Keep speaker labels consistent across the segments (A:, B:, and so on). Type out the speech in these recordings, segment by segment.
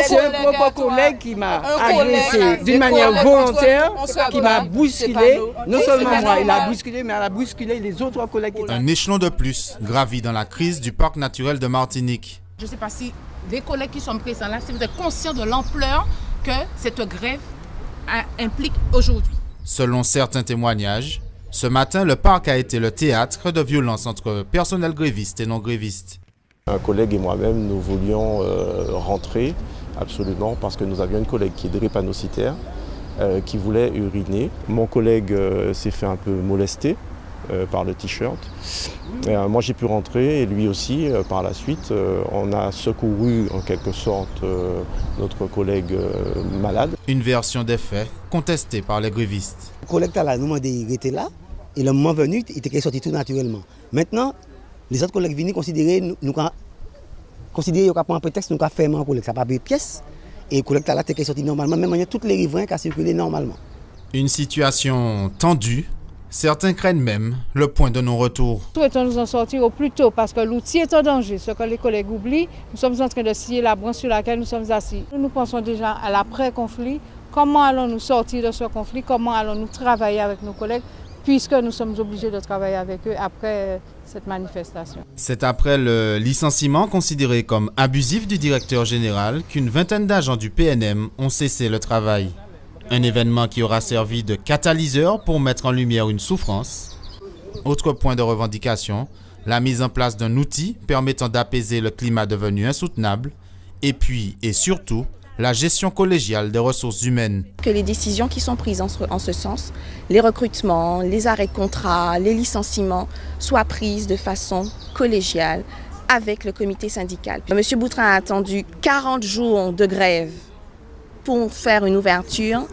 A: c'est un propre collègue qui m'a agressé d'une manière volontaire, qui m'a bousculé. Non seulement moi, il a bousculé, mais il a bousculé les autres collègues.
B: Un échelon de plus gravit dans la crise du parc naturel de Martinique.
C: Je ne sais pas si les collègues qui sont présents là, si vous êtes conscients de l'ampleur que cette grève implique aujourd'hui.
B: Selon certains témoignages, ce matin, le parc a été le théâtre de violences entre personnel gréviste et non gréviste.
D: Un collègue et moi-même, nous voulions rentrer absolument parce que nous avions une collègue qui est drépanocytaire, qui voulait uriner. Mon collègue s'est fait un peu molester par le t-shirt. Moi j'ai pu rentrer et lui aussi par la suite. On a secouru en quelque sorte notre collègue malade.
B: Une version des faits contestée par les grévistes.
E: Le collègue là, nous m'a dit qu'il était là et le moment venu, il était sorti tout naturellement. Maintenant, les autres collègues viennent considérer qu'il y a un prétexte, nous avons fait un collègue, ça n'a pas de pièce. Et le collègue là était sorti normalement, même toutes les riverains qui ont circulé normalement.
B: Une situation tendue. Certains craignent même le point de non-retour.
F: Nous souhaitons nous en sortir au plus tôt parce que l'outil est en danger. Ce que les collègues oublient, nous sommes en train de scier la branche sur laquelle nous sommes assis. Nous pensons déjà à l'après-conflit. Comment allons-nous sortir de ce conflit? Comment allons-nous travailler avec nos collègues puisque nous sommes obligés de travailler avec eux après cette manifestation?
B: C'est après le licenciement considéré comme abusif du directeur général qu'une vingtaine d'agents du PNM ont cessé le travail. Un événement qui aura servi de catalyseur pour mettre en lumière une souffrance. Autre point de revendication, la mise en place d'un outil permettant d'apaiser le climat devenu insoutenable. Et puis, et surtout, la gestion collégiale des ressources humaines.
G: Que les décisions qui sont prises en ce sens, les recrutements, les arrêts de contrat, les licenciements, soient prises de façon collégiale avec le comité syndical. Monsieur Boutrin a attendu 40 jours de grève pour faire une ouverture,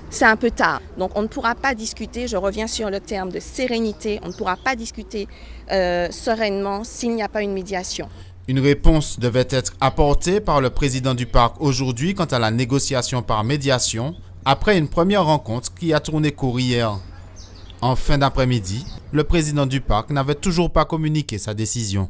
G: c'est un peu tard. Donc on ne pourra pas discuter, je reviens sur le terme de sérénité, on ne pourra pas discuter sereinement s'il n'y a pas une médiation.
B: Une réponse devait être apportée par le président du parc aujourd'hui quant à la négociation par médiation, après une première rencontre qui a tourné court hier. En fin d'après-midi, le président du parc n'avait toujours pas communiqué sa décision.